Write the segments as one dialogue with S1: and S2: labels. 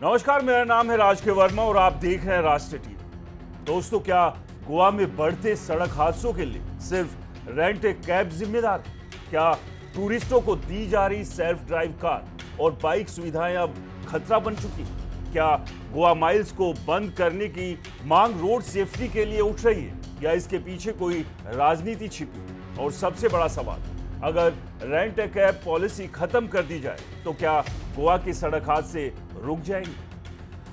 S1: नमस्कार, मेरा नाम है राज के वर्मा और आप देख रहे हैं राष्ट्रीय टीवी। दोस्तों, क्या गोवा में बढ़ते सड़क हादसों के लिए सिर्फ रेंट ए कैब जिम्मेदार है? क्या टूरिस्टों को दी जा रही सेल्फ ड्राइव कार और बाइक सुविधाएं अब खतरा बन चुकी है? क्या गोवा माइल्स को बंद करने की मांग रोड सेफ्टी के लिए उठ रही है या इसके पीछे कोई राजनीति छिपी है? और सबसे बड़ा सवाल, अगर रेंट ए कैब पॉलिसी खत्म कर दी जाए तो क्या गोवा के सड़क हादसे रुक जाएंगे?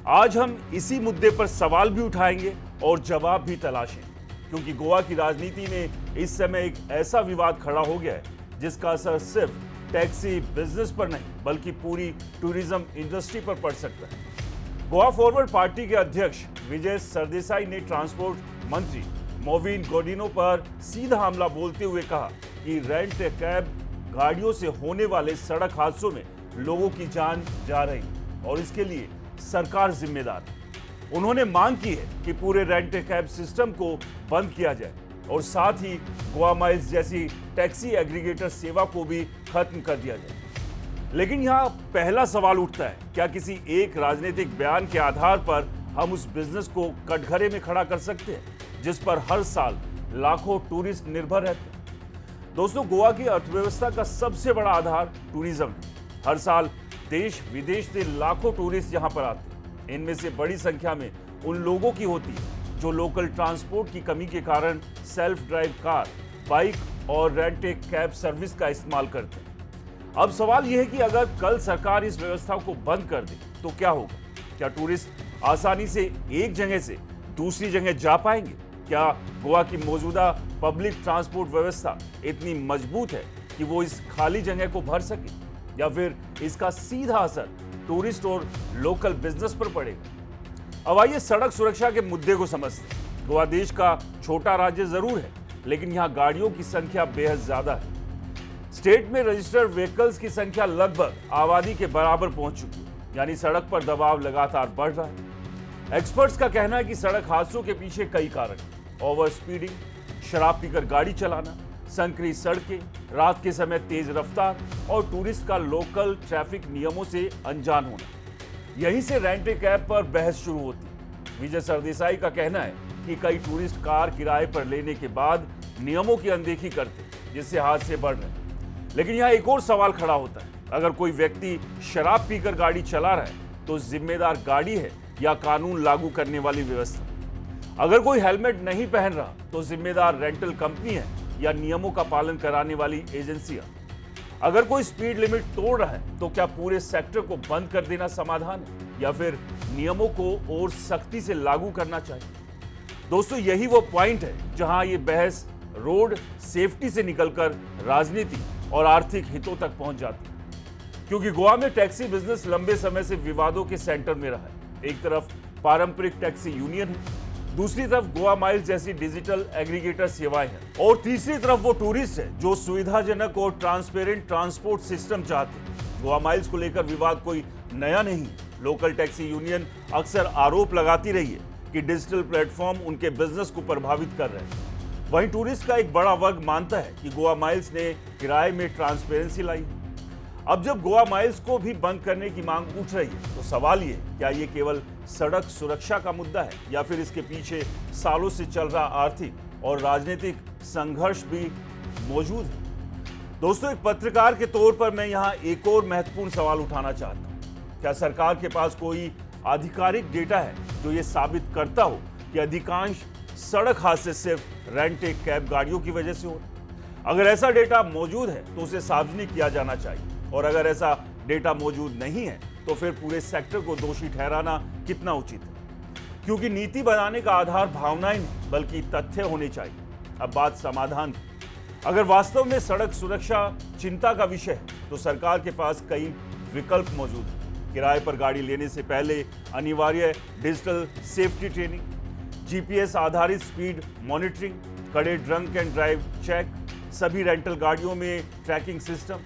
S1: आज हम इसी मुद्दे पर सवाल भी उठाएंगे और जवाब भी तलाशेंगे, क्योंकि गोवा की राजनीति में इस समय एक ऐसा विवाद खड़ा हो गया है जिसका असर सिर्फ टैक्सी बिजनेस पर नहीं बल्कि पूरी टूरिज्म इंडस्ट्री पर पड़ सकता है। गोवा फॉरवर्ड पार्टी के अध्यक्ष विजय सरदेसाई ने ट्रांसपोर्ट मंत्री मोविन गोडिनो पर सीधा हमला बोलते हुए कहा कि रेंट ए कैब गाड़ियों से होने वाले सड़क हादसों में लोगों की जान जा रही है और इसके लिए सरकार जिम्मेदार है। उन्होंने मांग की है कि पूरे रेंट ए कैब सिस्टम को बंद किया जाए और साथ ही गोवा माइल्स जैसी टैक्सी एग्रीगेटर सेवा को भी खत्म कर दिया जाए। लेकिन यहाँ पहला सवाल उठता है, क्या किसी एक राजनीतिक बयान के आधार पर हम उस बिजनेस को कटघरे में खड़ा कर सकते हैं जिस पर हर साल लाखों टूरिस्ट निर्भर रहते हैं? दोस्तों, गोवा की अर्थव्यवस्था का सबसे बड़ा आधार टूरिज्म है। हर साल देश विदेश से लाखों टूरिस्ट यहां पर आते हैं। इनमें से बड़ी संख्या में उन लोगों की होती है जो लोकल ट्रांसपोर्ट की कमी के कारण सेल्फ ड्राइव कार, बाइक और रेंट ए कैब सर्विस का इस्तेमाल करते हैं। अब सवाल यह है कि अगर कल सरकार इस व्यवस्था को बंद कर दे तो क्या होगा? क्या टूरिस्ट आसानी से एक जगह से दूसरी जगह जा पाएंगे? क्या गोवा की मौजूदा पब्लिक ट्रांसपोर्ट व्यवस्था इतनी मजबूत है कि वो इस खाली जगह को भर सके, या फिर इसका सीधा असर टूरिस्ट और लोकल बिजनेस पर पड़ेगा? अब आइए सड़क सुरक्षा के मुद्दे को समझते हैं। गोवा देश का छोटा राज्य जरूर है, लेकिन यहाँ गाड़ियों की संख्या बेहद ज्यादा है। स्टेट में रजिस्टर्ड व्हीकल्स की संख्या लगभग आबादी के बराबर पहुंच चुकी है, यानी सड़क पर दबाव लगातार बढ़ रहा है। एक्सपर्ट्स का कहना है कि सड़क हादसों के पीछे कई कारण हैं। ओवर स्पीडिंग, शराब पीकर गाड़ी चलाना, संकरी सड़कें, रात के समय तेज रफ्तार और टूरिस्ट का लोकल ट्रैफिक नियमों से अनजान होना। यहीं से रेंट ए कैब पर बहस शुरू होती है। विजय सरदेसाई का कहना है कि कई टूरिस्ट कार किराए पर लेने के बाद नियमों की अनदेखी करते हैं, जिससे हादसे बढ़ रहे हैं। लेकिन यहाँ एक और सवाल खड़ा होता है, अगर कोई व्यक्ति शराब पीकर गाड़ी चला रहा है तो जिम्मेदार गाड़ी है या कानून लागू करने वाली व्यवस्था? अगर कोई हेलमेट नहीं पहन रहा तो जिम्मेदार रेंटल कंपनी है या नियमों का पालन कराने वाली एजेंसियां? अगर कोई स्पीड लिमिट तोड़ रहा है तो क्या पूरे सेक्टर को बंद कर देना समाधान है या फिर नियमों को और सख्ती से लागू करना चाहिए? दोस्तों, यही वो पॉइंट है जहां ये बहस रोड सेफ्टी से निकलकर राजनीति और आर्थिक हितों तक पहुंच जाती है। क्योंकि गोवा में टैक्सी बिजनेस लंबे समय से विवादों के सेंटर में रहा है। एक तरफ पारंपरिक टैक्सी यूनियन है, दूसरी तरफ गोवा माइल्स जैसी डिजिटल एग्रीगेटर सेवाएं हैं और तीसरी तरफ वो टूरिस्ट है जो सुविधाजनक और ट्रांसपेरेंट ट्रांसपोर्ट सिस्टम चाहते हैं। गोवा माइल्स को लेकर विवाद कोई नया नहीं है। लोकल टैक्सी यूनियन अक्सर आरोप लगाती रही है कि डिजिटल प्लेटफॉर्म उनके बिजनेस को प्रभावित कर रहे हैं। वहीं टूरिस्ट का एक बड़ा वर्ग मानता है कि गोवा माइल्स ने किराए में ट्रांसपेरेंसी लाई है। अब जब गोवा माइल्स को भी बंद करने की मांग उठ रही है तो सवाल ये, क्या ये केवल सड़क सुरक्षा का मुद्दा है या फिर इसके पीछे सालों से चल रहा आर्थिक और राजनीतिक संघर्ष भी मौजूद है? दोस्तों, एक पत्रकार के तौर पर मैं यहाँ एक और महत्वपूर्ण सवाल उठाना चाहता हूँ। क्या सरकार के पास कोई आधिकारिक डेटा है जो ये साबित करता हो कि अधिकांश सड़क हादसे सिर्फ रेंट ए कैब गाड़ियों की वजह से हो? अगर ऐसा डेटा मौजूद है तो उसे सार्वजनिक किया जाना चाहिए, और अगर ऐसा डेटा मौजूद नहीं है तो फिर पूरे सेक्टर को दोषी ठहराना कितना उचित है? क्योंकि नीति बनाने का आधार भावनाएं नहीं बल्कि तथ्य होने चाहिए। अब बात समाधान की। अगर वास्तव में सड़क सुरक्षा चिंता का विषय है तो सरकार के पास कई विकल्प मौजूद हैं। किराए पर गाड़ी लेने से पहले अनिवार्य डिजिटल सेफ्टी ट्रेनिंग, जीपीएस आधारित स्पीड मॉनिटरिंग, कड़े ड्रंक एंड ड्राइव चेक, सभी रेंटल गाड़ियों में ट्रैकिंग सिस्टम,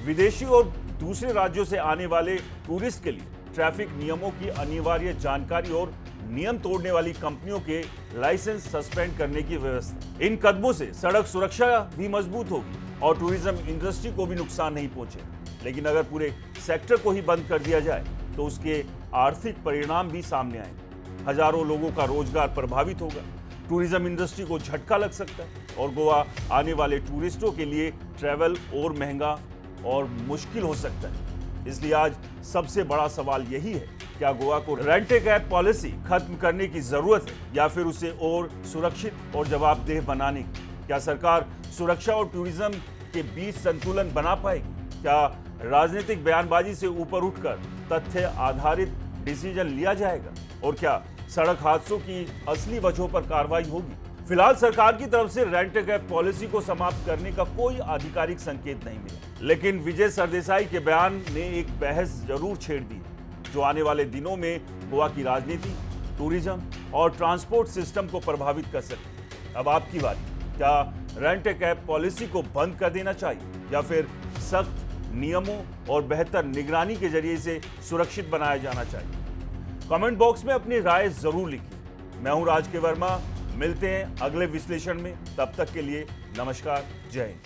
S1: विदेशी और दूसरे राज्यों से आने वाले टूरिस्ट के लिए ट्रैफिक नियमों की अनिवार्य जानकारी और नियम तोड़ने वाली कंपनियों के लाइसेंस सस्पेंड करने की व्यवस्था। इन कदमों से सड़क सुरक्षा भी मजबूत होगी और टूरिज्म इंडस्ट्री को भी नुकसान नहीं पहुंचेगा। लेकिन अगर पूरे सेक्टर को ही बंद कर दिया जाए तो उसके आर्थिक परिणाम भी सामने आएंगे। हजारों लोगों का रोजगार प्रभावित होगा, टूरिज्म इंडस्ट्री को झटका लग सकता है और गोवा आने वाले टूरिस्टों के लिए ट्रैवल और महंगा और मुश्किल हो सकता है। इसलिए आज सबसे बड़ा सवाल यही है, क्या गोवा को रेंट ए कैब पॉलिसी खत्म करने की जरूरत है या फिर उसे और सुरक्षित और जवाबदेह बनाने की? क्या सरकार सुरक्षा और टूरिज्म के बीच संतुलन बना पाएगी? क्या राजनीतिक बयानबाजी से ऊपर उठकर तथ्य आधारित डिसीजन लिया जाएगा? और क्या सड़क हादसों की असली वजहों पर कार्रवाई होगी? फिलहाल सरकार की तरफ से रेंट ए कैब पॉलिसी को समाप्त करने का कोई आधिकारिक संकेत नहीं मिला, लेकिन विजय सरदेसाई के बयान ने एक बहस जरूर छेड़ दी, जो आने वाले दिनों में गोवा की राजनीति, टूरिज्म और ट्रांसपोर्ट सिस्टम को प्रभावित कर सकती है। अब आपकी बारी, क्या रेंट ए कैब पॉलिसी को बंद कर देना चाहिए या फिर सख्त नियमों और बेहतर निगरानी के जरिए इसे सुरक्षित बनाया जाना चाहिए? कमेंट बॉक्स में अपनी राय जरूर लिखिए। मैं हूं राज के वर्मा, मिलते हैं अगले विश्लेषण में। तब तक के लिए नमस्कार, जय हिंद।